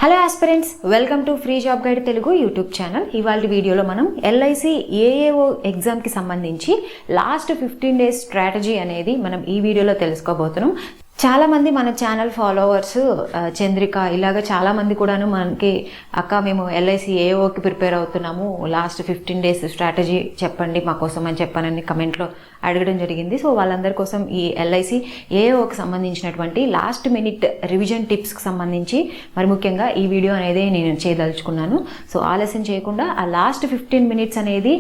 Hello aspirants, welcome to free job guide Telugu YouTube channel. ఇవాళ వీడియోలో మనం ఎల్ఐసి ఏఏఓ ఎగ్జామ్కి సంబంధించి లాస్ట్ 15 డేస్ స్ట్రాటజీ అనేది మనం ఈ వీడియోలో తెలుసుకోబోతున్నాం. చాలామంది మన ఛానల్ ఫాలోవర్స్ చంద్రిక ఇలాగ చాలామంది కూడాను మనకి అక్క మేము ఎల్ఐసి ఏఓకి ప్రిపేర్ అవుతున్నాము, లాస్ట్ 15 డేస్ స్ట్రాటజీ చెప్పండి మా కోసం అని చెప్పానని కమెంట్లో అడగడం జరిగింది. సో వాళ్ళందరి కోసం ఈ ఎల్ఐసి ఏఓకి సంబంధించినటువంటి లాస్ట్ మినిట్ రివిజన్ టిప్స్కి సంబంధించి మరి ముఖ్యంగా ఈ వీడియో అనేది నేను చేయదలుచుకున్నాను. సో ఆలస్యం చేయకుండా ఆ లాస్ట్ 15 మినిట్స్ అనేది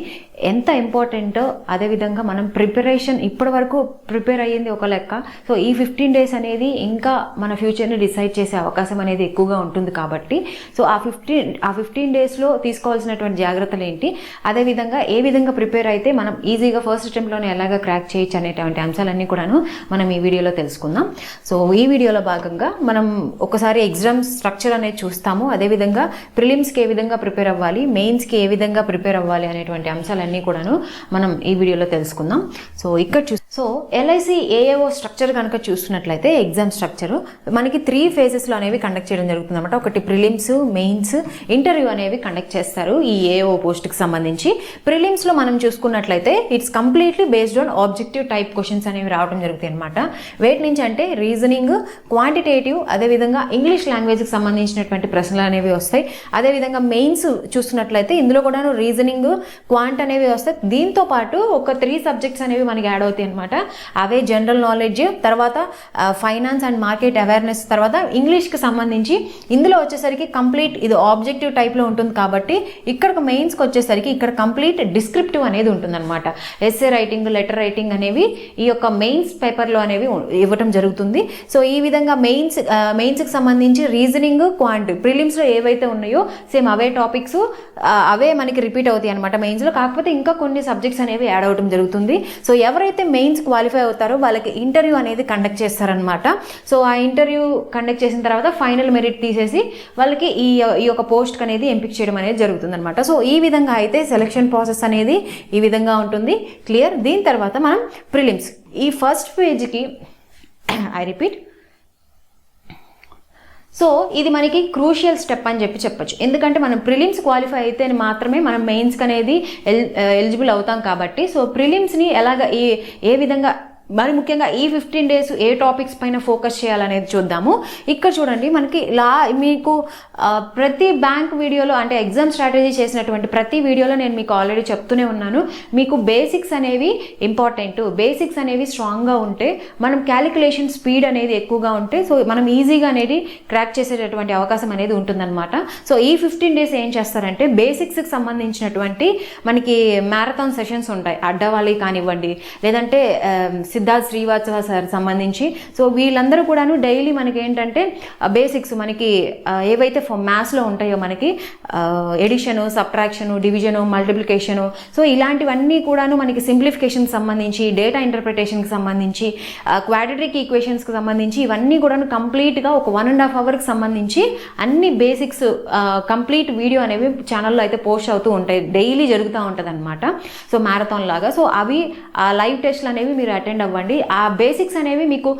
ఎంత ఇంపార్టెంటో, అదేవిధంగా మనం ప్రిపరేషన్ ఇప్పటి వరకు ప్రిపేర్ అయ్యింది ఒక లెక్క. సో ఈ 15 డేస్ అనేది ఇంకా మన ఫ్యూచర్ని డిసైడ్ చేసే అవకాశం అనేది ఎక్కువగా ఉంటుంది కాబట్టి సో ఆ 15 డేస్లో తీసుకోవాల్సినటువంటి జాగ్రత్తలు ఏంటి, అదేవిధంగా ఏ విధంగా ప్రిపేర్ అయితే మనం ఈజీగా ఫస్ట్ అటెంప్ట్లోనే ఎలాగ క్రాక్ చేయొచ్చు అనేటువంటి అంశాలన్నీ కూడాను మనం ఈ వీడియోలో తెలుసుకుందాం. సో ఈ వీడియోలో భాగంగా మనం ఒకసారి ఎగ్జామ్ స్ట్రక్చర్ అనేది చూస్తాము, అదేవిధంగా ప్రిలిమ్స్కి ఏ విధంగా ప్రిపేర్ అవ్వాలి, మెయిన్స్కి ఏ విధంగా ప్రిపేర్ అవ్వాలి అనేటువంటి అంశాలన్నీ కూడాను మనం ఈ వీడియోలో తెలుసుకుందాం. సో ఇక్కడ సో ఎల్ఐసి ఏఏఓ స్ట్రక్చర్ కనుక చూస్తున్నట్లయితే ఎగ్జామ్ స్ట్రక్చర్ మనకి 3 ఫేజెస్లో అనేవి కండక్ట్ చేయడం జరుగుతుంది అనమాట. ఒకటి ప్రిలిమ్స్, మెయిన్స్, ఇంటర్వ్యూ అనేవి కండక్ట్ చేస్తారు ఈ ఏఓ పోస్ట్కి సంబంధించి. ప్రిలిమ్స్లో మనం చూసుకున్నట్లయితే it's completely based on objective type questions అనేవి రావడం జరుగుతాయి అనమాట. వేటి నుంచి అంటే రీజనింగ్, క్వాంటిటేటివ్, అదేవిధంగా ఇంగ్లీష్ లాంగ్వేజ్కి సంబంధించినటువంటి ప్రశ్నలు అనేవి వస్తాయి. అదేవిధంగా మెయిన్స్ చూస్తున్నట్లయితే ఇందులో కూడా రీజనింగ్, క్వాంట్ అనేవి వస్తాయి. దీంతో పాటు ఒక 3 సబ్జెక్ట్స్ అనేవి మనకి యాడ్ అవుతాయి అనమాట. అవే జనరల్ నాలెడ్జ్, తర్వాత ఫైనాన్స్ అండ్ మార్కెట్ అవేర్నెస్, తర్వాత ఇంగ్లీష్కి సంబంధించి ఇందులో వచ్చేసరికి కంప్లీట్ ఇది ఆబ్జెక్టివ్ టైప్లో ఉంటుంది కాబట్టి ఇక్కడ మెయిన్స్కి వచ్చేసరికి ఇక్కడ కంప్లీట్ డిస్క్రిప్టివ్ అనేది ఉంటుందన్నమాట. ఎస్సే రైటింగ్, లెటర్ రైటింగ్ అనేవి ఈ యొక్క మెయిన్స్ పేపర్లో అనేవి ఇవ్వటం జరుగుతుంది. సో ఈ విధంగా మెయిన్స్కి సంబంధించి రీజనింగ్, క్వాంట్ ప్రిలిమ్స్లో ఏవైతే ఉన్నాయో సేమ్ అవే టాపిక్స్ అవే మనకి రిపీట్ అవుతాయి అనమాట మెయిన్స్లో. కాకపోతే ఇంకా కొన్ని సబ్జెక్ట్స్ అనేవి యాడ్ అవడం జరుగుతుంది. సో ఎవరైతే మెయిన్స్ క్వాలిఫై అవుతారో వాళ్ళకి ఇంటర్వ్యూ అనేది కండక్ట్ చేస్తారనమాట. సో ఆ ఇంటర్వ్యూ కండక్ట్ చేసిన తర్వాత ఫైనల్ మెరిట్ తీసేసి వాళ్ళకి ఈ యొక్క పోస్ట్ అనేది ఎంపిక చేయడం అనేది జరుగుతుంది అనమాట. సో ఈ విధంగా అయితే సెలక్షన్ ప్రాసెస్ అనేది ఈ విధంగా ఉంటుంది. క్లియర్. దీని తర్వాత మనం ప్రిలిమ్స్ ఈ ఫస్ట్ పేజ్కి ఐ రిపీట్. సో ఇది మనకి క్రూషియల్ స్టెప్ అని చెప్పొచ్చు. ఎందుకంటే మనం ప్రిలిమ్స్ క్వాలిఫై అయితే మాత్రమే మనం మెయిన్స్కి అనేది ఎలిజిబుల్ అవుతాం కాబట్టి సో ప్రిలిమ్స్ని ఎలాగ ఏ విధంగా మరి ముఖ్యంగా ఈ 15 డేస్ ఏ టాపిక్స్ పైన ఫోకస్ చేయాలనేది చూద్దాము. ఇక్కడ చూడండి మనకి మీకు ప్రతి బ్యాంక్ వీడియోలో అంటే ఎగ్జామ్ స్ట్రాటజీ చేసినటువంటి ప్రతి వీడియోలో నేను మీకు ఆల్రెడీ చెప్తూనే ఉన్నాను, మీకు బేసిక్స్ అనేవి ఇంపార్టెంట్. బేసిక్స్ అనేవి స్ట్రాంగ్గా ఉంటే మనం క్యాలిక్యులేషన్ స్పీడ్ అనేది ఎక్కువగా ఉంటే సో మనం ఈజీగా అనేది క్రాక్ చేసేటటువంటి అవకాశం అనేది ఉంటుందన్నమాట. సో ఈ 15 డేస్ ఏం చేస్తారంటే బేసిక్స్కి సంబంధించినటువంటి మనకి మ్యారథాన్ సెషన్స్ ఉంటాయి. అడ్డవాలి కానివ్వండి, లేదంటే సిద్ధార్థ్ శ్రీవాత్సవ సార్ సంబంధించి. సో వీళ్ళందరూ కూడాను డైలీ మనకి ఏంటంటే బేసిక్స్ మనకి ఏవైతే మ్యాథ్స్లో ఉంటాయో మనకి addition, subtraction, division, multiplication, so ఇలాంటివన్నీ కూడాను మనకి సింప్లిఫికేషన్కి సంబంధించి, డేటా ఇంటర్ప్రిటేషన్కి సంబంధించి, క్వాడ్రాటిక్ ఈక్వేషన్స్కి సంబంధించి ఇవన్నీ కూడాను కంప్లీట్గా ఒక 1.5 అవర్కి సంబంధించి అన్ని బేసిక్స్ కంప్లీట్ వీడియో అనేవి ఛానల్లో అయితే పోస్ట్ అవుతూ ఉంటాయి. డైలీ జరుగుతూ ఉంటుంది అనమాట. సో మ్యారథాన్ లాగా. సో అవి లైవ్ టెస్ట్లు అనేవి మీరు అటెండ్ అవ్వండి. ఆ బేసిక్స్ అనేవి మీకు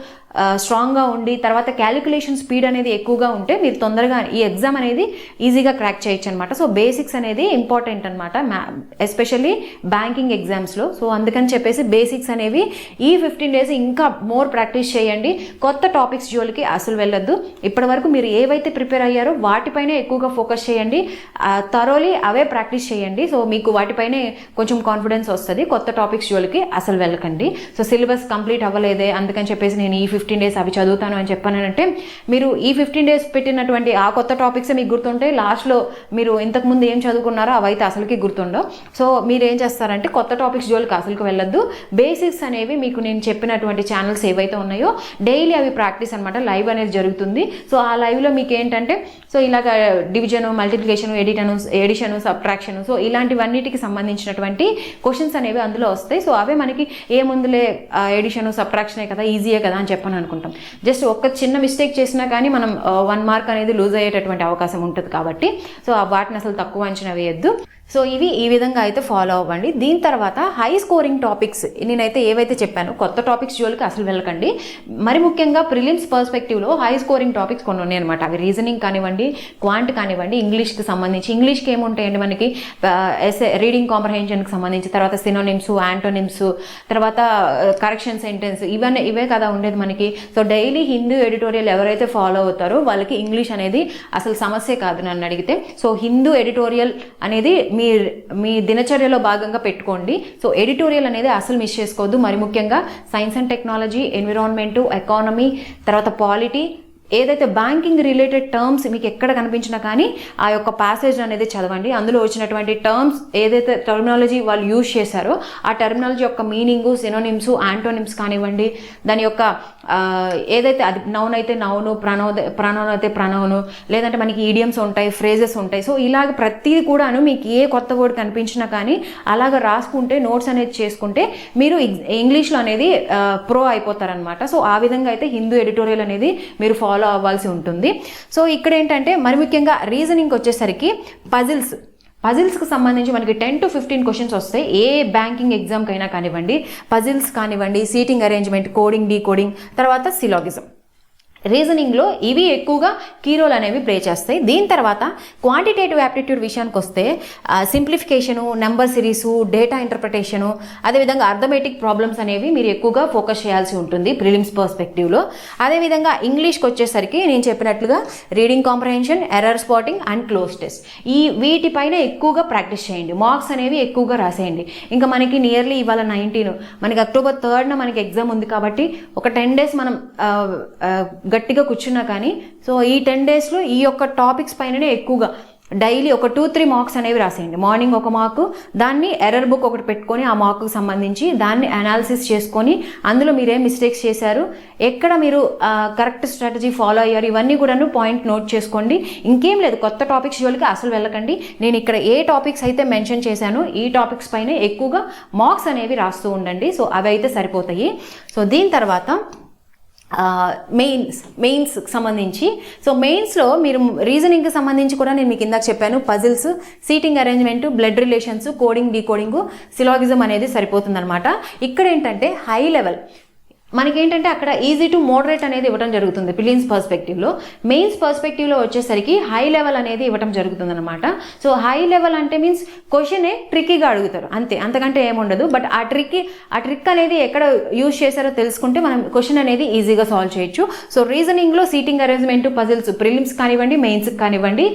స్ట్రాంగ్గా ఉండి తర్వాత క్యాలిక్యులేషన్ స్పీడ్ అనేది ఎక్కువగా ఉంటే మీరు తొందరగా ఈ ఎగ్జామ్ అనేది ఈజీగా క్రాక్ చేయొచ్చు అనమాట. సో బేసిక్స్ అనేది ఇంపార్టెంట్ అనమాట, ఎస్పెషల్లీ బ్యాంకింగ్ ఎగ్జామ్స్లో. సో అందుకని చెప్పేసి బేసిక్స్ అనేవి ఈ 15 డేస్ ఇంకా మోర్ ప్రాక్టీస్ చేయండి. కొత్త టాపిక్స్ జోలికి అసలు వెళ్ళొద్దు. ఇప్పటి వరకు మీరు ఏవైతే ప్రిపేర్ అయ్యారో వాటిపైనే ఎక్కువగా ఫోకస్ చేయండి. థరోలీ అవే ప్రాక్టీస్ చేయండి. సో మీకు వాటిపైనే కొంచెం కాన్ఫిడెన్స్ వస్తుంది. కొత్త టాపిక్స్ జోలికి అసలు వెళ్ళకండి. సో సిలబస్ కంప్లీట్ అవ్వలేదే అందుకని చెప్పేసి నేను ఈ 15 డేస్ అవి చదువుతాను అని చెప్పానంటే మీరు ఈ 15 డేస్ పెట్టినటువంటి ఆ కొత్త టాపిక్స్ మీకు గుర్తుంటే లాస్ట్లో మీరు ఇంతకుముందు ఏం చదువుకున్నారో అవైతే అసలుకి గుర్తుండవు. సో మీరు ఏం చేస్తారంటే కొత్త టాపిక్స్ జోలికి అసలుకి వెళ్ళొద్దు. బేసిక్స్ అనేవి మీకు నేను చెప్పినటువంటి ఛానల్స్ ఏవైతే ఉన్నాయో డైలీ అవి ప్రాక్టీస్ అనమాట, లైవ్ అనేది జరుగుతుంది. సో ఆ లైవ్లో మీకు ఏంటంటే సో ఇలాగ division, multiplication, addition, subtraction, so ఇలాంటివన్నిటికి సంబంధించినటువంటి క్వశ్చన్స్ అనేవి అందులో వస్తాయి. సో అవే మనకి ఏముందులే ఎడిషను, సబ్ట్రాక్షనే కదా, ఈజీయే కదా అని చెప్పి అనుకుంటాం. జస్ట్ ఒక చిన్న మిస్టేక్ చేసినా కానీ మనం 1 మార్క్ అనేది లూజ్ అయ్యేటటువంటి అవకాశం ఉంటుంది కాబట్టి సో వాటిని అసలు తక్కువ అంచనా వేయద్దు. సో ఇవి ఈ విధంగా అయితే ఫాలో అవ్వండి. దీని తర్వాత హై స్కోరింగ్ టాపిక్స్ నేనైతే ఏవైతే చెప్పానో కొత్త టాపిక్స్ జోలికి అసలు వెళ్ళకండి. మరి ముఖ్యంగా ప్రిలిమ్స్ పర్స్పెక్టివ్లో హై స్కోరింగ్ టాపిక్స్ కొన్ని ఉన్నాయి అనమాట. అవి రీజనింగ్ కానివ్వండి, క్వాంట్ కానివ్వండి, ఇంగ్లీష్కి సంబంధించి. ఇంగ్లీష్కి ఏముంటాయండి మనకి రీడింగ్ కాంప్రహెన్షన్కి సంబంధించి, తర్వాత సినోనిమ్స్, యాంటోనిమ్స్, తర్వాత కరెక్షన్ సెంటెన్స్, ఇవే కదా ఉండేది మనకి. సో డైలీ హిందూ ఎడిటోరియల్ ఎవరైతే ఫాలో అవుతారో వాళ్ళకి ఇంగ్లీష్ అనేది అసలు సమస్య కాదు నన్ను అడిగితే. సో హిందూ ఎడిటోరియల్ అనేది మీ దినచర్యలో భాగంగా పెట్టుకోండి. సో ఎడిటోరియల్ అనేది అసలు మిస్ చేసుకోవద్దు. మరి ముఖ్యంగా science and technology, environment, economy, తర్వాత పాలిటీ, ఏదైతే బ్యాంకింగ్ రిలేటెడ్ టర్మ్స్ మీకు ఎక్కడ కనిపించినా కానీ ఆ యొక్క ప్యాసేజ్ అనేది చదవండి. అందులో వచ్చినటువంటి టర్మ్స్ ఏదైతే టర్మినాలజీ వాళ్ళు యూజ్ చేశారో ఆ టర్మినాలజీ యొక్క మీనింగు, సినోనిమ్స్, యాంటోనిమ్స్ కానివ్వండి, దాని యొక్క ఏదైతే అది నౌన్ అయితే నౌను, ప్రనౌన్ అయితే ప్రనౌను, లేదంటే మనకి ఈడియమ్స్ ఉంటాయి, ఫ్రేజెస్ ఉంటాయి. సో ఇలాగ ప్రతిదీ కూడాను మీకు ఏ కొత్త వర్డ్ కనిపించినా కానీ అలాగ రాసుకుంటే, నోట్స్ అనేది చేసుకుంటే మీరు ఇంగ్లీష్లో అనేది ప్రో అయిపోతారనమాట. సో ఆ విధంగా అయితే హిందూ ఎడిటోరియల్ అనేది మీరు ఫాలో అవ్వాల్సి ఉంటుంది. సో ఇక్కడ ఏంటంటే మరి ముఖ్యంగా రీజనింగ్ వచ్చేసరికి పజిల్స్కి సంబంధించి మనకి 10 to 15 క్వశ్చన్స్ వస్తాయి. ఏ బ్యాంకింగ్ ఎగ్జామ్కి అయినా కానివ్వండి, పజిల్స్ కానివ్వండి, సీటింగ్ అరేంజ్మెంట్, కోడింగ్, డీకోడింగ్, తర్వాత సిలాగిజం. రీజనింగ్లో ఇవి ఎక్కువగా కీ రోల్ అనేవి ప్లే చేస్తాయి. దీని తర్వాత క్వాంటిటేటివ్ యాప్టిట్యూడ్ విషయానికి వస్తే సింప్లిఫికేషను, నెంబర్ సిరీసు, డేటా ఇంటర్ప్రిటేషను, అదేవిధంగా అర్థమెటిక్ ప్రాబ్లమ్స్ అనేవి మీరు ఎక్కువగా ఫోకస్ చేయాల్సి ఉంటుంది ప్రిలిమ్స్ పర్స్పెక్టివ్లో. అదేవిధంగా ఇంగ్లీష్కి వచ్చేసరికి నేను చెప్పినట్లుగా reading comprehension, error spotting and cloze test, వీటిపైన ఎక్కువగా ప్రాక్టీస్ చేయండి. మార్క్స్ అనేవి ఎక్కువగా రాసేయండి. ఇంకా మనకి నియర్లీ ఇవాళ 19, మనకి October 3rd మనకి ఎగ్జామ్ ఉంది కాబట్టి ఒక 10 days మనం గట్టిగా కూర్చున్నా కానీ, సో ఈ 10 daysలో ఈ యొక్క టాపిక్స్ పైననే ఎక్కువగా డైలీ ఒక 2-3 మార్క్స్ అనేవి రాసేయండి. మార్నింగ్ ఒక మార్కు, దాన్ని ఎర్రర్ బుక్ ఒకటి పెట్టుకొని ఆ మార్కుకు సంబంధించి దాన్ని అనాలిసిస్ చేసుకొని అందులో మీరేం మిస్టేక్స్ చేశారు, ఎక్కడ మీరు కరెక్ట్ స్ట్రాటజీ ఫాలో అయ్యారు, ఇవన్నీ కూడాను పాయింట్ నోట్ చేసుకోండి. ఇంకేం లేదు, కొత్త టాపిక్స్ జోలికి అసలు వెళ్ళకండి. నేను ఇక్కడ ఏ టాపిక్స్ అయితే మెన్షన్ చేశానో ఈ టాపిక్స్ పైన ఎక్కువగా మార్క్స్ అనేవి రాస్తూ ఉండండి. సో అవి అయితే సరిపోతాయి. సో దీని తర్వాత మెయిన్స్కి సంబంధించి, సో మెయిన్స్లో మీరు రీజనింగ్కి సంబంధించి కూడా నేను మీకు ఇందాక చెప్పాను, puzzles, seating arrangement, blood relations, coding, decoding, syllogism అనేది సరిపోతుందన్నమాట. ఇక్కడ ఏంటంటే హై లెవెల్ మనకేంటంటే అక్కడ ఈజీ టు మోడరేట్ అనేది ఇవ్వడం జరుగుతుంది ప్రిలిమ్స్ పర్స్పెక్టివ్లో. మెయిన్స్ పర్స్పెక్టివ్లో వచ్చేసరికి హై లెవెల్ అనేది ఇవ్వడం జరుగుతుంది అనమాట. సో హై లెవెల్ అంటే మీన్స్ క్వశ్చనే ట్రిక్కీగా అడుగుతారు అంతే, అంతకంటే ఏముండదు. బట్ ఆ ట్రిక్ అనేది ఎక్కడ యూజ్ చేశారో తెలుసుకుంటే మనం క్వశ్చన్ అనేది ఈజీగా సాల్వ్ చేయొచ్చు. సో రీజనింగ్లో సీటింగ్ అరేంజ్మెంట్, పజిల్స్, ప్రిలిమ్స్ కానివ్వండి, మెయిన్స్కి కానివ్వండి,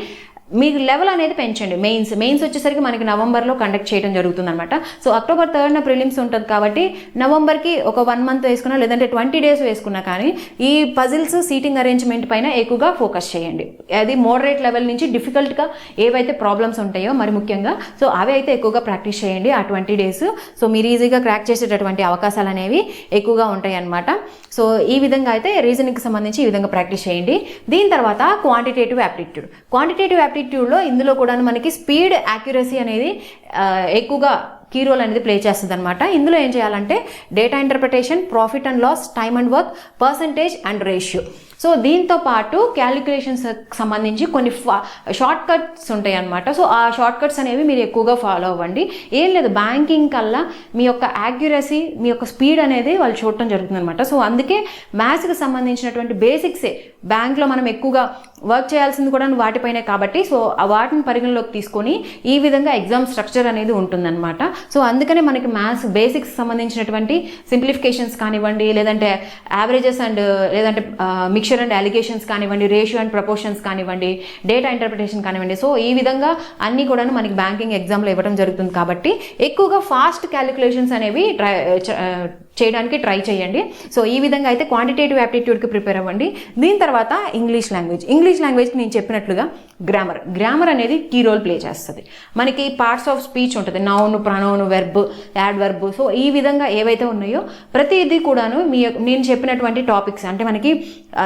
మీకు లెవెల్ అనేది పెంచండి. మెయిన్స్ వచ్చేసరికి మనకి నవంబర్లో కండక్ట్ చేయడం జరుగుతుంది అనమాట. సో October 3rd ప్రిలిమ్స్ ఉంటుంది కాబట్టి నవంబర్కి ఒక 1 month వేసుకున్నా, లేదంటే 20 days వేసుకున్నా కానీ ఈ పజిల్స్, సీటింగ్ అరేంజ్మెంట్ పైన ఎక్కువగా ఫోకస్ చేయండి. అది మోడరేట్ లెవెల్ నుంచి డిఫికల్ట్గా ఏవైతే ప్రాబ్లమ్స్ ఉంటాయో మరి ముఖ్యంగా, సో అవి అయితే ఎక్కువగా ప్రాక్టీస్ చేయండి ఆ 20 days. సో మీరు ఈజీగా క్రాక్ చేసేటటువంటి అవకాశాలు అనేవి ఎక్కువగా ఉంటాయి అన్నమాట. సో ఈ విధంగా అయితే రీజనింగ్కి సంబంధించి ఈ విధంగా ప్రాక్టీస్ చేయండి. దీని తర్వాత క్వాంటిటేటివ్ యాప్టిట్యూడ్లో ఇందులో కూడా మనకి స్పీడ్, యాక్యురసీ అనేది ఎక్కువగా కీ రోల్ అనేది ప్లే చేస్తుంది అనమాట. ఇందులో ఏం చేయాలంటే data interpretation, profit and loss, time and work, percentage and ratio. So దీంతో పాటు క్యాలిక్యులేషన్స్కి సంబంధించి కొన్ని షార్ట్ కట్స్ ఉంటాయి అన్నమాట. సో ఆ షార్ట్ కట్స్ అనేవి మీరు ఎక్కువగా ఫాలో అవ్వండి. ఏం లేదు, బ్యాంకింగ్ కల్లా మీ యొక్క యాక్యురసీ, మీ యొక్క స్పీడ్ అనేది వాళ్ళు చూడటం జరుగుతుంది అనమాట. సో అందుకే మ్యాథ్స్కి సంబంధించినటువంటి బేసిక్సే బ్యాంక్లో మనం ఎక్కువగా వర్క్ చేయాల్సింది కూడా వాటిపైనే కాబట్టి, సో వాటిని పరిగణలోకి తీసుకొని ఈ విధంగా ఎగ్జామ్ స్ట్రక్చర్ అనేది ఉంటుందన్నమాట. సో అందుకనే మనకి మ్యాథ్స్ బేసిక్స్ సంబంధించినటువంటి సింప్లిఫికేషన్స్ కానివ్వండి, లేదంటే యావరేజెస్ అండ్ లేదంటే మిక్చర్ అండ్ అలిగేషన్స్ కానివ్వండి, రేషియో అండ్ ప్రపోర్షన్స్ కానివ్వండి, డేటా ఇంటర్ప్రిటేషన్ కానివ్వండి, సో ఈ విధంగా అన్నీ కూడా మనకి బ్యాంకింగ్ ఎగ్జామ్లో ఇవ్వడం జరుగుతుంది కాబట్టి ఎక్కువగా ఫాస్ట్ క్యాలిక్యులేషన్స్ అనేవి చేయడానికి ట్రై చేయండి. సో ఈ విధంగా అయితే క్వాంటిటేటివ్ యాప్టిట్యూడ్కి ప్రిపేర్ అవ్వండి. దీని తర్వాత ఇంగ్లీష్ లాంగ్వేజ్కి నేను చెప్పినట్లుగా గ్రామర్ అనేది కీ రోల్ ప్లే చేస్తుంది. మనకి పార్ట్స్ ఆఫ్ స్పీచ్ ఉంటుంది, noun, pronoun, verb, adverb. So ఈ విధంగా ఏవైతే ఉన్నాయో ప్రతిదీ కూడాను నేను చెప్పినటువంటి టాపిక్స్ అంటే మనకి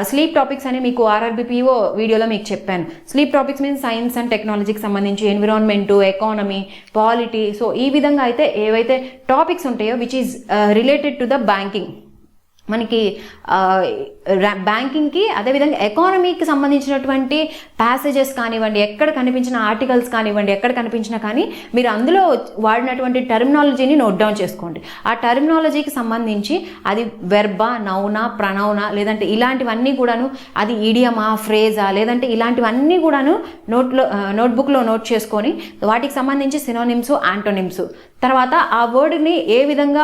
స్లీప్ టాపిక్స్ అని మీకు RRBPO వీడియోలో మీకు చెప్పాను. Sleep topics means science and టెక్నాలజీకి సంబంధించి, ఎన్విరాన్మెంటు, ఎకానమీ, పాలిటీ. సో ఈ విధంగా అయితే ఏవైతే టాపిక్స్ ఉంటాయో which is related to the banking, మనకి బ్యాంకింగ్కి అదేవిధంగా ఎకానమీకి సంబంధించినటువంటి ప్యాసేజెస్ కానివ్వండి, ఎక్కడ కనిపించిన ఆర్టికల్స్ కానివ్వండి, ఎక్కడ కనిపించినా కానీ మీరు అందులో వాడినటువంటి టర్మినాలజీని నోట్ డౌన్ చేసుకోండి. ఆ టర్మినాలజీకి సంబంధించి అది వెర్బా, నౌనా, ప్రనౌనా, లేదంటే ఇలాంటివన్నీ కూడాను అది ఈడియమా, ఫ్రేజా, లేదంటే ఇలాంటివన్నీ కూడాను నోట్బుక్లో నోట్ చేసుకొని వాటికి సంబంధించి సినోనిమ్స్, యాంటోనిమ్స్, తర్వాత ఆ వర్డ్ని ఏ విధంగా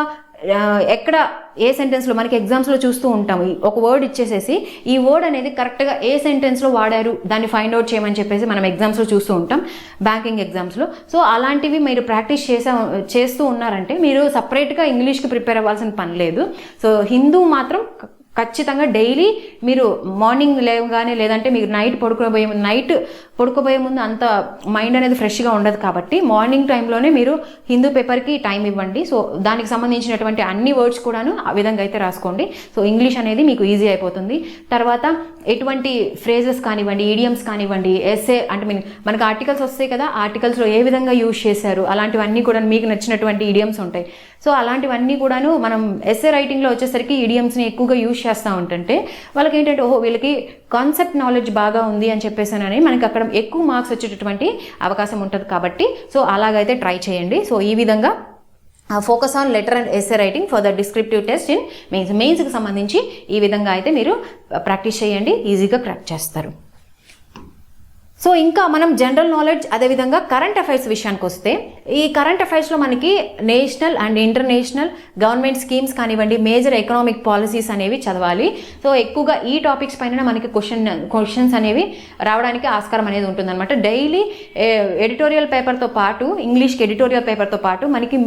ఎక్కడ ఏ సెంటెన్స్లో మనకి ఎగ్జామ్స్లో చూస్తూ ఉంటాము. ఒక వర్డ్ ఇచ్చేసేసి ఈ వర్డ్ అనేది కరెక్ట్గా ఏ సెంటెన్స్లో వాడారు దాన్ని ఫైండ్ అవుట్ చేయమని చెప్పేసి మనం ఎగ్జామ్స్లో చూస్తూ ఉంటాం, బ్యాంకింగ్ ఎగ్జామ్స్లో. సో అలాంటివి మీరు ప్రాక్టీస్ చేస్తూ ఉన్నారంటే మీరు సపరేట్గా ఇంగ్లీష్కి ప్రిపేర్ అవ్వాల్సిన పని లేదు. సో హిందూ మాత్రం ఖచ్చితంగా డైలీ మీరు మార్నింగ్ లేవగానే, లేదంటే మీరు నైట్ పడుకోబోయే ముందు అంత మైండ్ అనేది ఫ్రెష్గా ఉండదు కాబట్టి మార్నింగ్ టైంలోనే మీరు హిందూ పేపర్కి టైం ఇవ్వండి. సో దానికి సంబంధించినటువంటి అన్ని వర్డ్స్ కూడాను ఆ విధంగా అయితే రాసుకోండి. సో ఇంగ్లీష్ అనేది మీకు ఈజీ అయిపోతుంది. తర్వాత ఎటువంటి ఫ్రేజెస్ కానివ్వండి, ఈడియమ్స్ కానివ్వండి, ఎస్సే అంటే మనకు ఆర్టికల్స్ వస్తాయి కదా, ఆర్టికల్స్లో ఏ విధంగా యూజ్ చేశారు అలాంటివన్నీ కూడా మీకు నచ్చినటువంటి ఈడియమ్స్ ఉంటాయి. సో అలాంటివన్నీ కూడాను మనం ఎస్సే రైటింగ్లో వచ్చేసరికి ఈడియమ్స్ని ఎక్కువగా యూజ్ చేస్తూ ఉంటుంటే వాళ్ళకి ఏంటంటే ఓహో వీళ్ళకి కాన్సెప్ట్ నాలెడ్జ్ బాగా ఉంది అని చెప్పేసానని మనకి అక్కడ ఎక్కువ మార్క్స్ వచ్చేటటువంటి అవకాశం ఉంటుంది కాబట్టి సో అలాగైతే ట్రై చేయండి. సో ఈ విధంగా focus on letter and essay writing for the descriptive test in మెయిన్స్కి సంబంధించి ఈ విధంగా అయితే మీరు ప్రాక్టీస్ చేయండి, ఈజీగా క్రాక్ చేస్తారు. సో ఇంకా మనం జనరల్ నాలెడ్జ్ అదేవిధంగా కరెంట్ అఫైర్స్ విషయానికి వస్తే ఈ కరెంట్ అఫైర్స్లో మనకి national and international government schemes కానివ్వండి, మేజర్ ఎకనామిక్ పాలసీస్ అనేవి చదవాలి. సో ఎక్కువగా ఈ టాపిక్స్ పైన మనకి క్వశ్చన్స్ అనేవి రావడానికి ఆస్కారం అనేది ఉంటుందన్నమాట. డైలీ ఎడిటోరియల్ పేపర్తో పాటు, ఇంగ్లీష్కి ఎడిటోరియల్ పేపర్తో పాటు మనకి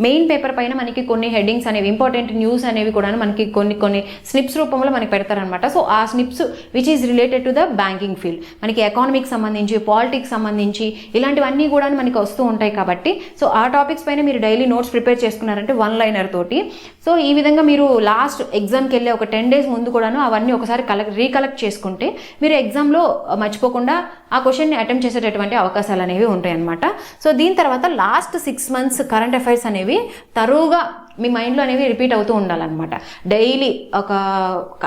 మెయిన్ పేపర్ పైన మనకి కొన్ని హెడ్డింగ్స్ అనేవి, ఇంపార్టెంట్ న్యూస్ అనేవి కూడా మనకి కొన్ని స్నిప్స్ రూపంలో మనకి పెడతారనమాట. సో ఆ snips which is related to the banking field, మనకి ఎకానమిక్ సంబంధించి, పాలిటిక్స్ సంబంధించి ఇలాంటివన్నీ కూడా మనకి వస్తూ ఉంటాయి కాబట్టి సో ఆ టాపిక్స్ పైన మీరు డైలీ నోట్స్ ప్రిపేర్ చేసుకున్నారంటే వన్ లైనర్ తోటి సో ఈ విధంగా మీరు లాస్ట్ ఎగ్జామ్కి వెళ్ళే ఒక 10 days ముందు కూడాను అవన్నీ ఒకసారి రీకలెక్ట్ చేసుకుంటే మీరు ఎగ్జామ్లో మర్చిపోకుండా ఆ క్వశ్చన్ని అటెంప్ట్ చేసేటటువంటి అవకాశాలు అనేవి ఉంటాయి అన్నమాట. సో దీని తర్వాత లాస్ట్ 6 months కరెంట్ అఫైర్స్ అనేవి తరువుగా మీ మైండ్లో అనేవి రిపీట్ అవుతూ ఉండాలన్నమాట. డైలీ ఒక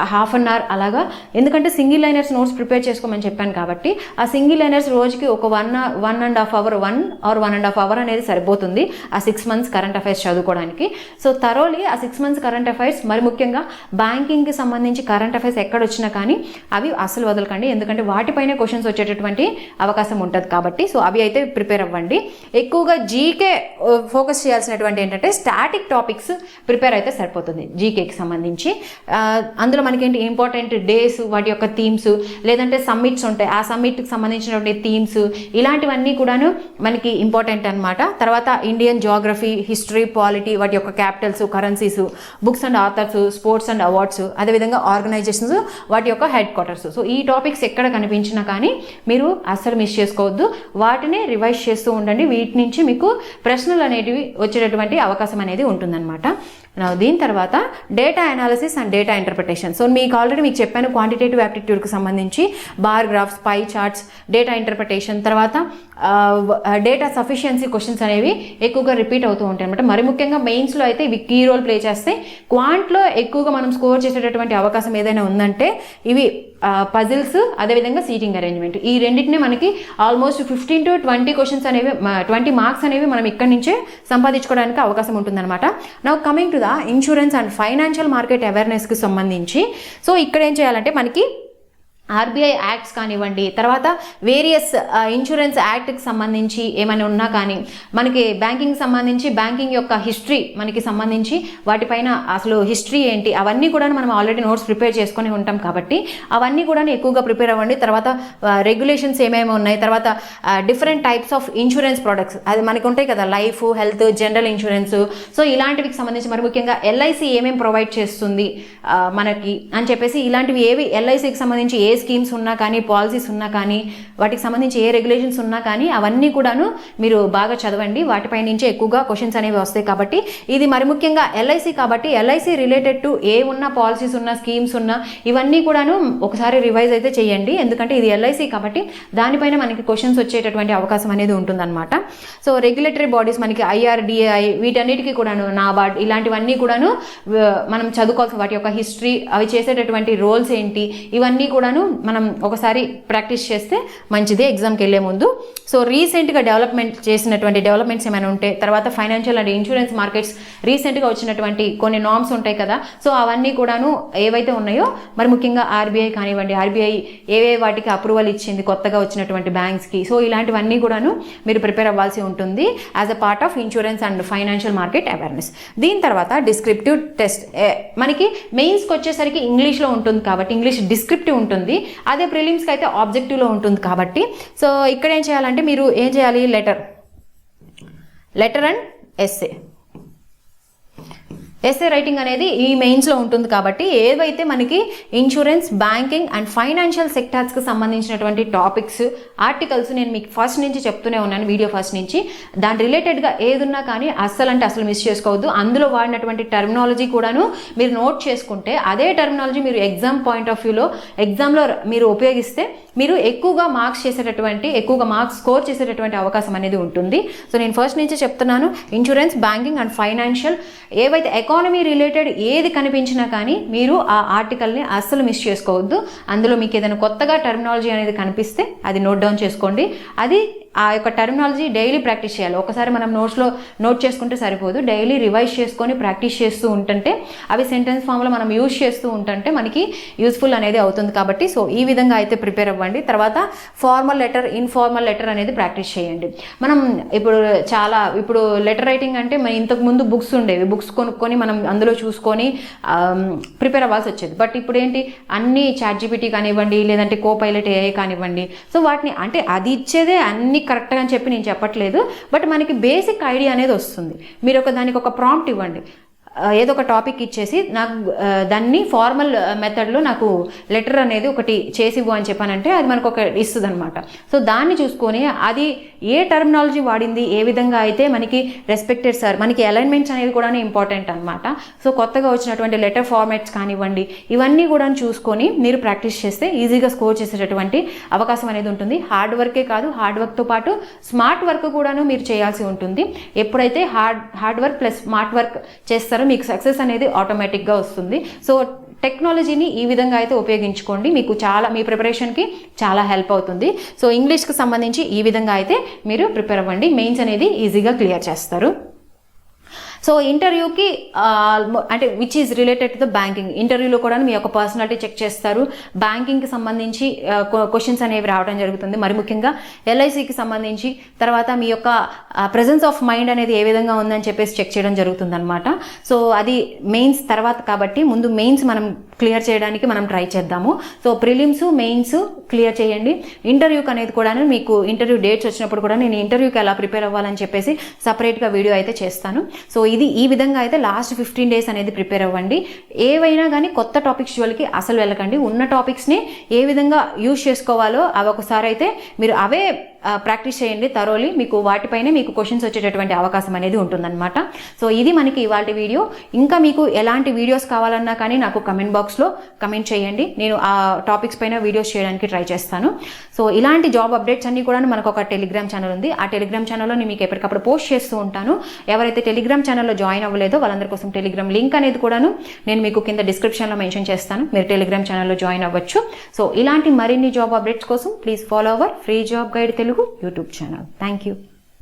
½ an hour అలాగా, ఎందుకంటే సింగిల్ లైనర్స్ నోట్స్ ప్రిపేర్ చేసుకోమని చెప్పాను కాబట్టి ఆ సింగిల్ లైనర్స్ రోజుకి ఒక 1.5 hour అనేది సరిపోతుంది ఆ 6 months కరెంట్ అఫైర్స్ చదువుకోవడానికి. సో థరోలీ ఆ 6 months కరెంట్ అఫైర్స్, మరి ముఖ్యంగా బ్యాంకింగ్కి సంబంధించి కరెంట్ అఫైర్స్ ఎక్కడ వచ్చినా కానీ అవి అసలు వదలకండి, ఎందుకంటే వాటిపైనే క్వశ్చన్స్ వచ్చేటటువంటి అవకాశం ఉంటుంది కాబట్టి సో అవి అయితే ప్రిపేర్ అవ్వండి. ఎక్కువగా జీకే ఫోకస్ చేయాల్సినటువంటి ఏంటంటే స్టాటిక్ టాపిక్స్ ప్రిపేర్ అయితే సరిపోతుంది జీకేకి సంబంధించి. అందులో మనకేంటి ఇంపార్టెంట్ డేస్, వాటి యొక్క థీమ్స్, లేదంటే సమ్మిట్స్ ఉంటాయి, ఆ సమ్మిట్కి సంబంధించినటువంటి థీమ్స్ ఇలాంటివన్నీ కూడాను మనకి ఇంపార్టెంట్ అనమాట. తర్వాత ఇండియన్ జియోగ్రఫీ, హిస్టరీ, పాలిటీ, వాటి యొక్క Capitals, currencies, books and authors, sports and awards, అదేవిధంగా ఆర్గనైజేషన్స్, వాటి యొక్క హెడ్ క్వార్టర్స్. సో ఈ టాపిక్స్ ఎక్కడ కనిపించినా కానీ మీరు అస్సలు మిస్ చేసుకోవద్దు, వాటిని రివైజ్ చేస్తూ ఉండండి. వీటి నుంచి మీకు ప్రశ్నలు అనేటివి వచ్చేటటువంటి అవకాశం అనేది ఉంటుందన్నమాట. దీని తర్వాత data analysis and data interpretation. So మీకు ఆల్రెడీ మీకు చెప్పాను క్వాంటిటేటివ్ యాప్టిట్యూడ్కి సంబంధించి బార్ గ్రాఫ్స్, పై చార్ట్స్, డేటా ఇంటర్ప్రిటేషన్, తర్వాత డేటా సఫిషియన్సీ క్వశ్చన్స్ అనేవి ఎక్కువగా రిపీట్ అవుతూ ఉంటాయి అనమాట. మరి ముఖ్యంగా మెయిన్స్లో అయితే ఇవి కీ రోల్ ప్లే చేస్తాయి. క్వాంట్లో ఎక్కువగా మనం స్కోర్ చేసేటటువంటి అవకాశం ఏదైనా ఉందంటే ఇవి పజిల్స్, అదేవిధంగా సీటింగ్ అరేంజ్మెంట్, ఈ రెండింటినే మనకి ఆల్మోస్ట్ 15 to 20 క్వశ్చన్స్ అనేవి, 20 మార్క్స్ అనేవి మనం ఇక్కడి నుంచే సంపాదించుకోవడానికి అవకాశం ఉంటుందన్నమాట. Now coming to the insurance and financial market అవేర్నెస్కి సంబంధించి సో ఇక్కడ ఏం చేయాలంటే మనకి ఆర్బీఐ యాక్ట్స్ కానివ్వండి, తర్వాత వేరియస్ ఇన్సూరెన్స్ యాక్ట్కి సంబంధించి ఏమైనా ఉన్నా కానీ, మనకి బ్యాంకింగ్ సంబంధించి బ్యాంకింగ్ యొక్క హిస్టరీ మనకి సంబంధించి వాటిపైన అసలు హిస్టరీ ఏంటి అవన్నీ కూడా మనం ఆల్రెడీ నోట్స్ ప్రిపేర్ చేసుకొని ఉంటాం కాబట్టి అవన్నీ కూడా ఎక్కువగా ప్రిపేర్ అవ్వండి. తర్వాత రెగ్యులేషన్స్ ఏమేమి ఉన్నాయి, తర్వాత different types of insurance products అది మనకు ఉంటాయి కదా, life, health, general insurance. So ఇలాంటివి సంబంధించి మరి ముఖ్యంగా ఎల్ఐసి ఏమేమి ప్రొవైడ్ చేస్తుంది మనకి అని చెప్పేసి, ఇలాంటివి ఏవి ఎల్ఐసికి సంబంధించి ఏ స్కీమ్స్ ఉన్నా కానీ, పాలసీస్ ఉన్నా కానీ, వాటికి సంబంధించి ఏ రెగ్యులేషన్స్ ఉన్నా కానీ అవన్నీ కూడాను మీరు బాగా చదవండి. వాటిపై నుంచే ఎక్కువగా క్వశ్చన్స్ అనేవి వస్తాయి. కాబట్టి ఇది మరి ముఖ్యంగా ఎల్ఐసి కాబట్టి ఎల్ఐసి రిలేటెడ్ టు ఏ ఉన్న పాలసీస్ ఉన్న స్కీమ్స్ ఉన్న ఇవన్నీ కూడాను ఒకసారి రివైజ్ అయితే చేయండి. ఎందుకంటే ఇది ఎల్ఐసి కాబట్టి దానిపైన మనకి క్వశ్చన్స్ వచ్చేటటువంటి అవకాశం అనేది ఉంటుందన్నమాట. సో రెగ్యులేటరీ బాడీస్ మనకి IRDAI వీటన్నిటికీ కూడాను, నాబార్డ్ ఇలాంటివన్నీ కూడాను మనం చదువుకోవాల్సిన వాటి యొక్క హిస్టరీ, అవి చేసేటటువంటి రోల్స్ ఏంటి, ఇవన్నీ కూడాను మనం ఒకసారి ప్రాక్టీస్ చేస్తే మంచిది ఎగ్జామ్కి వెళ్ళే ముందు. సో రీసెంట్గా డెవలప్మెంట్స్ ఏమైనా ఉంటే, తర్వాత ఫైనాన్షియల్ అండ్ ఇన్సూరెన్స్ మార్కెట్స్ రీసెంట్గా వచ్చినటువంటి కొన్ని నార్మ్స్ ఉంటాయి కదా, సో అవన్నీ కూడాను ఏవైతే ఉన్నాయో మరి ముఖ్యంగా RBI కానివ్వండి, RBI ఏవే వాటికి అప్రూవల్ ఇచ్చింది కొత్తగా వచ్చినటువంటి బ్యాంక్స్కి, సో ఇలాంటివన్నీ కూడాను మీరు ప్రిపేర్ అవ్వాల్సి ఉంటుంది as a part of insurance and financial market awareness. దీని తర్వాత డిస్క్రిప్టివ్ టెస్ట్ మనకి మెయిన్స్కి వచ్చేసరికి ఇంగ్లీష్లో ఉంటుంది కాబట్టి ఇంగ్లీష్ డిస్క్రిప్టివ్ ఉంటుంది. అదే ప్రిలిమ్స్కి అయితే ఆబ్జెక్టివ్లో ఉంటుంది కాబట్టి సో ఇక్కడ ఏం చేయాలంటే మీరు ఏం చేయాలి, లెటర్ అండ్ ఎస్సే రైటింగ్ అనేది ఈ మెయిన్స్లో ఉంటుంది. కాబట్టి ఏవైతే మనకి ఇన్సూరెన్స్, బ్యాంకింగ్ అండ్ ఫైనాన్షియల్ సెక్టార్స్కి సంబంధించినటువంటి టాపిక్స్, ఆర్టికల్స్ నేను మీకు ఫస్ట్ నుంచి చెప్తూనే ఉన్నాను, వీడియో ఫస్ట్ నుంచి. దాని రిలేటెడ్గా ఏదున్నా కానీ అసలు మిస్ చేసుకోవద్దు. అందులో వాడినటువంటి టర్మినాలజీ కూడాను మీరు నోట్ చేసుకుంటే అదే టర్మినాలజీ మీరు ఎగ్జామ్ పాయింట్ ఆఫ్ వ్యూలో ఎగ్జామ్లో మీరు ఉపయోగిస్తే మీరు ఎక్కువగా మార్క్స్ స్కోర్ చేసేటటువంటి అవకాశం అనేది ఉంటుంది. సో నేను ఫస్ట్ నుంచి చెప్తున్నాను, ఇన్సూరెన్స్, బ్యాంకింగ్ అండ్ ఫైనాన్షియల్ ఏవైతే ఎకానమీ రిలేటెడ్ ఏది కనిపించినా కానీ మీరు ఆ ఆర్టికల్ని అస్సలు మిస్ చేసుకోవద్దు. అందులో మీకు ఏదైనా కొత్తగా టర్మినాలజీ అనేది కనిపిస్తే అది నోట్ డౌన్ చేసుకోండి. అది ఆ యొక్క టర్మినాలజీ డైలీ ప్రాక్టీస్ చేయాలి. ఒకసారి మనం నోట్స్లో నోట్ చేసుకుంటే సరిపోదు, డైలీ రివైజ్ చేసుకొని ప్రాక్టీస్ చేస్తూ ఉంటుంటే అవి సెంటెన్స్ ఫామ్లో మనం యూజ్ చేస్తూ ఉంటుంటే మనకి యూస్ఫుల్ అనేది అవుతుంది. కాబట్టి సో ఈ విధంగా అయితే ప్రిపేర్ అవ్వండి. తర్వాత ఫార్మల్ లెటర్, ఇన్ఫార్మల్ లెటర్ అనేది ప్రాక్టీస్ చేయండి. మనం ఇప్పుడు లెటర్ రైటింగ్ అంటే మన ఇంతకు ముందు బుక్స్ ఉండేవి, బుక్స్ కొనుక్కొని మనం అందులో చూసుకొని ప్రిపేర్ అవ్వాల్సి వచ్చేది. బట్ ఇప్పుడు ఏంటి, అన్ని ChatGPT కానివ్వండి, లేదంటే Copilot AI కానివ్వండి, సో వాటిని అంటే అది ఇచ్చేదే అన్ని కరెక్ట్గా అని చెప్పి నేను చెప్పట్లేదు, బట్ మనకి బేసిక్ ఐడియా అనేది వస్తుంది. మీరు దానికి ఒక ప్రాంప్ట్ ఇవ్వండి, ఏదో ఒక టాపిక్ ఇచ్చేసి నాకు దాన్ని ఫార్మల్ మెథడ్లో నాకు లెటర్ అనేది ఒకటి చేసివ్వు అని చెప్పానంటే అది మనకు ఒక ఇస్తుంది అనమాట. సో దాన్ని చూసుకొని అది ఏ టర్మినాలజీ వాడింది, ఏ విధంగా అయితే మనకి రెస్పెక్టెడ్ సార్, మనకి అలైన్మెంట్స్ అనేది కూడా ఇంపార్టెంట్ అనమాట. సో కొత్తగా వచ్చినటువంటి లెటర్ ఫార్మాట్స్ కానివ్వండి, ఇవన్నీ కూడా చూసుకొని మీరు ప్రాక్టీస్ చేస్తే ఈజీగా స్కోర్ చేసేటటువంటి అవకాశం అనేది ఉంటుంది. హార్డ్ వర్కే కాదు, హార్డ్ వర్క్తో పాటు స్మార్ట్ వర్క్ కూడాను మీరు చేయాల్సి ఉంటుంది. ఎప్పుడైతే hard work plus smart work చేస్తారో మీకు సక్సెస్ అనేది ఆటోమేటిక్గా వస్తుంది. సో టెక్నాలజీని ఈ విధంగా అయితే ఉపయోగించుకోండి, మీకు మీ ప్రిపరేషన్కి చాలా హెల్ప్ అవుతుంది. సో ఇంగ్లీష్కి సంబంధించి ఈ విధంగా అయితే మీరు ప్రిపేర్ అవ్వండి, మెయిన్స్ అనేది ఈజీగా క్లియర్ చేస్తారు. సో ఇంటర్వ్యూకి అంటే which is related to the banking, ఇంటర్వ్యూలో కూడా మీ యొక్క పర్సనాలిటీ చెక్ చేస్తారు. బ్యాంకింగ్కి సంబంధించి క్వశ్చన్స్ అనేవి రావడం జరుగుతుంది, మరి ముఖ్యంగా LICకి సంబంధించి. తర్వాత మీ యొక్క ప్రెజెన్స్ ఆఫ్ మైండ్ అనేది ఏ విధంగా ఉందని చెప్పేసి చెక్ చేయడం జరుగుతుంది అనమాట. సో అది మెయిన్స్ తర్వాత కాబట్టి ముందు మెయిన్స్ మనం క్లియర్ చేయడానికి మనం ట్రై చేద్దాము. సో ప్రిలిమ్స్, మెయిన్స్ క్లియర్ చేయండి. ఇంటర్వ్యూకి అనేది కూడా మీకు ఇంటర్వ్యూ డేట్స్ వచ్చినప్పుడు కూడా నేను ఇంటర్వ్యూకి ఎలా ప్రిపేర్ అవ్వాలని చెప్పేసి సపరేట్గా వీడియో అయితే చేస్తాను. సో ఈ విధంగా అయితే లాస్ట్ 15 days అనేది ప్రిపేర్ అవ్వండి. ఏవైనా కానీ కొత్త టాపిక్స్ జోలికి అసలు వెళ్ళకండి. ఉన్న టాపిక్స్ని ఏ విధంగా యూజ్ చేసుకోవాలో అవి ఒకసారి అయితే మీరు అవే ప్రాక్టీస్ చేయండి థరోలీ. మీకు వాటిపైనే మీకు క్వశ్చన్స్ వచ్చేటటువంటి అవకాశం అనేది ఉంటుందన్నమాట. సో ఇది మనకి ఇవాళ వీడియో. ఇంకా మీకు ఎలాంటి వీడియోస్ కావాలన్నా కానీ నాకు కమెంట్ బాక్స్లో కమెంట్ చేయండి, నేను ఆ టాపిక్స్ పైన వీడియోస్ చేయడానికి ట్రై చేస్తాను. సో ఇలాంటి జాబ్ అప్డేట్స్ అన్నీ కూడా మనకు ఒక టెలిగ్రామ్ ఛానల్ ఉంది. ఆ టెలిగ్రామ్ ఛానల్లో నేను మీకు ఎప్పటికప్పుడు పోస్ట్ చేస్తూ ఉంటాను. ఎవరైతే టెలిగ్రామ్ ఛానల్లో జాయిన్ అవ్వలేదో వాళ్ళందరి కోసం టెలిగ్రామ్ లింక్ అనేది కూడాను నేను మీకు కింద డిస్క్రిప్షన్లో మెన్షన్ చేస్తాను, మీరు టెలిగ్రామ్ ఛానల్లో జాయిన్ అవ్వచ్చు. సో ఇలాంటి మరిన్ని జాబ్ అప్డేట్స్ కోసం please follow our free job guide Telugu YouTube channel. Thank you.